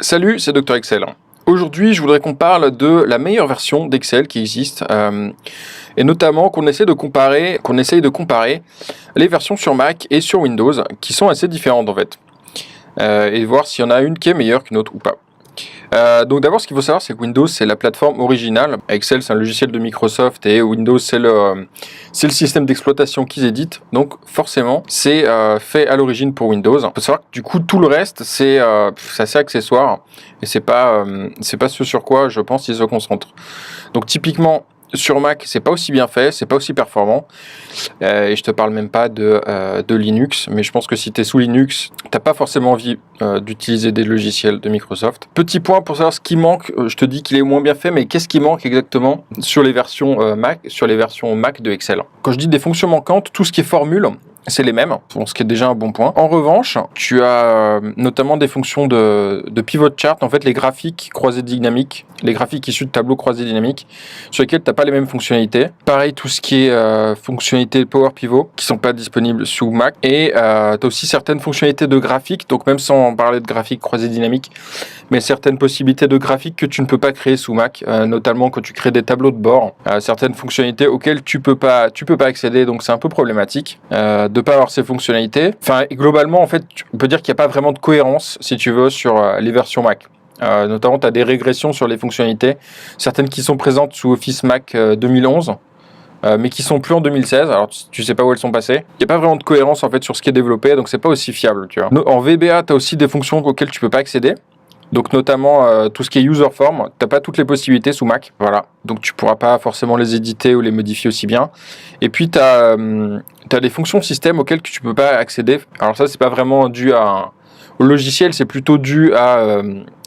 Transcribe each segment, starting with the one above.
Salut, c'est Dr Excel. Aujourd'hui, je voudrais qu'on parle de la meilleure version d'Excel qui existe, et notamment qu'on essaye de comparer les versions sur Mac et sur Windows, qui sont assez différentes en fait, et voir s'il y en a une qui est meilleure qu'une autre ou pas. Donc d'abord, ce qu'il faut savoir, c'est que Windows, c'est la plateforme originale. Excel, c'est un logiciel de Microsoft, et Windows, c'est le système d'exploitation qu'ils éditent. Donc forcément, c'est fait à l'origine pour Windows. Il faut savoir que du coup, tout le reste, c'est assez accessoire, et c'est pas ce sur quoi, je pense, ils se concentrent. Donc typiquement, sur Mac, c'est pas aussi bien fait, c'est pas aussi performant, et je te parle même pas de Linux, mais je pense que si tu es sous Linux, t'as pas forcément envie d'utiliser des logiciels de Microsoft. Petit point pour savoir ce qui manque, je te dis qu'il est moins bien fait, mais qu'est-ce qui manque exactement sur les versions Mac de Excel? Quand je dis des fonctions manquantes, tout ce qui est formule, c'est les mêmes, ce qui est déjà un bon point. En revanche, tu as notamment des fonctions de pivot chart, en fait les graphiques croisés dynamiques, les graphiques issus de tableaux croisés dynamiques, sur lesquels tu n'as pas les mêmes fonctionnalités. Pareil, tout ce qui est fonctionnalités Power Pivot, qui sont pas disponibles sous Mac. Et tu as aussi certaines fonctionnalités de graphiques, donc même sans parler de graphiques croisés dynamiques, mais certaines possibilités de graphiques que tu ne peux pas créer sous Mac, notamment quand tu crées des tableaux de bord, certaines fonctionnalités auxquelles tu peux pas accéder, donc c'est un peu problématique de pas avoir ces fonctionnalités. Enfin, globalement, en fait, on peut dire qu'il n'y a pas vraiment de cohérence, si tu veux, sur les versions Mac. Notamment, tu as des régressions sur les fonctionnalités, certaines qui sont présentes sous Office Mac 2011, mais qui sont plus en 2016, alors tu sais pas où elles sont passées. Il n'y a pas vraiment de cohérence en fait sur ce qui est développé, donc c'est pas aussi fiable, tu vois. En VBA, tu as aussi des fonctions auxquelles tu peux pas accéder. Donc notamment tout ce qui est user form, t'as pas toutes les possibilités sous Mac, voilà. Donc tu pourras pas forcément les éditer ou les modifier aussi bien. Et puis t'as des fonctions système auxquelles tu peux pas accéder. Alors ça c'est pas vraiment dû au logiciel, c'est plutôt dû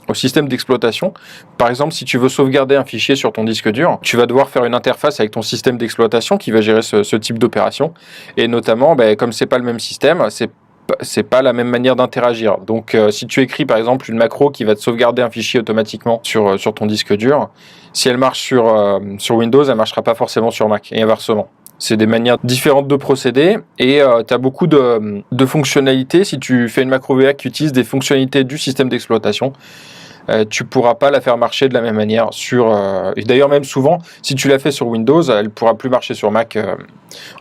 au système d'exploitation. Par exemple, si tu veux sauvegarder un fichier sur ton disque dur, tu vas devoir faire une interface avec ton système d'exploitation qui va gérer ce type d'opération. Et notamment, comme c'est pas le même système, c'est pas la même manière d'interagir. Donc si tu écris par exemple une macro qui va te sauvegarder un fichier automatiquement sur ton disque dur, si elle marche sur Windows, elle marchera pas forcément sur Mac, et inversement. C'est des manières différentes de procéder, et tu as beaucoup de fonctionnalités. Si tu fais une macro VA qui utilise des fonctionnalités du système d'exploitation, tu pourras pas la faire marcher de la même manière et d'ailleurs même souvent, si tu la fais sur Windows, elle pourra plus marcher sur Mac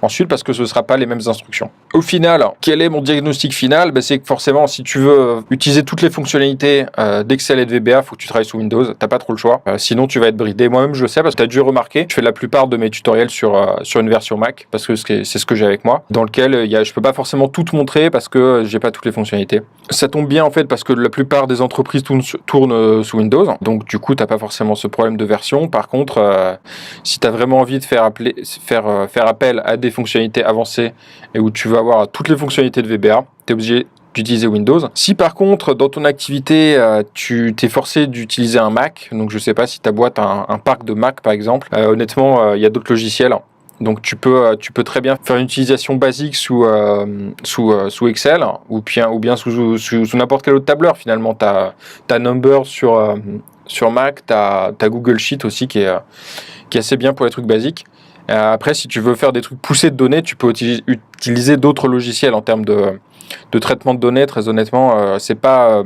ensuite, parce que ce sera pas les mêmes instructions. Au final, quel est mon diagnostic final? C'est que forcément, si tu veux utiliser toutes les fonctionnalités d'Excel et de VBA, faut que tu travailles sous Windows, t'as pas trop le choix, sinon tu vas être bridé. Moi-même je le sais, parce que tu as dû remarquer, je fais la plupart de mes tutoriels sur une version Mac, parce que c'est ce que j'ai avec moi, dans lequel je peux pas forcément tout te montrer, parce que j'ai pas toutes les fonctionnalités. Ça tombe bien en fait, parce que la plupart des entreprises tournent sous Windows, donc du coup t'as pas forcément ce problème de version. Par contre, si tu as vraiment envie de faire appel à des fonctionnalités avancées, et où tu vas avoir toutes les fonctionnalités de VBA, tu es obligé d'utiliser Windows. Si par contre dans ton activité tu t'es forcé d'utiliser un Mac, donc je sais pas si ta boîte a un parc de Mac par exemple, honnêtement il y a d'autres logiciels. Donc tu peux très bien faire une utilisation basique sous Excel, ou bien sous n'importe quel autre tableur. Finalement, tu as Number sur Mac, tu as Google Sheet aussi qui est assez bien pour les trucs basiques. Après, si tu veux faire des trucs poussés de données, tu peux utiliser d'autres logiciels en termes de traitement de données. Très honnêtement, c'est pas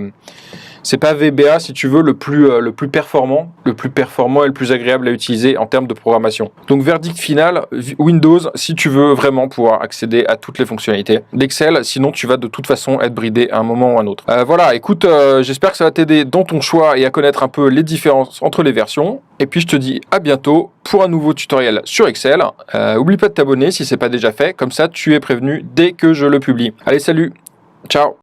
VBA, si tu veux, le plus performant et le plus agréable à utiliser en termes de programmation. Donc verdict final, Windows si tu veux vraiment pouvoir accéder à toutes les fonctionnalités d'Excel, sinon tu vas de toute façon être bridé à un moment ou à un autre. Voilà, écoute, j'espère que ça va t'aider dans ton choix et à connaître un peu les différences entre les versions. Et puis je te dis à bientôt pour un nouveau tutoriel sur Excel. Oublie pas de t'abonner si c'est pas déjà fait, comme ça tu es prévenu dès que je le publie. Allez, salut, ciao.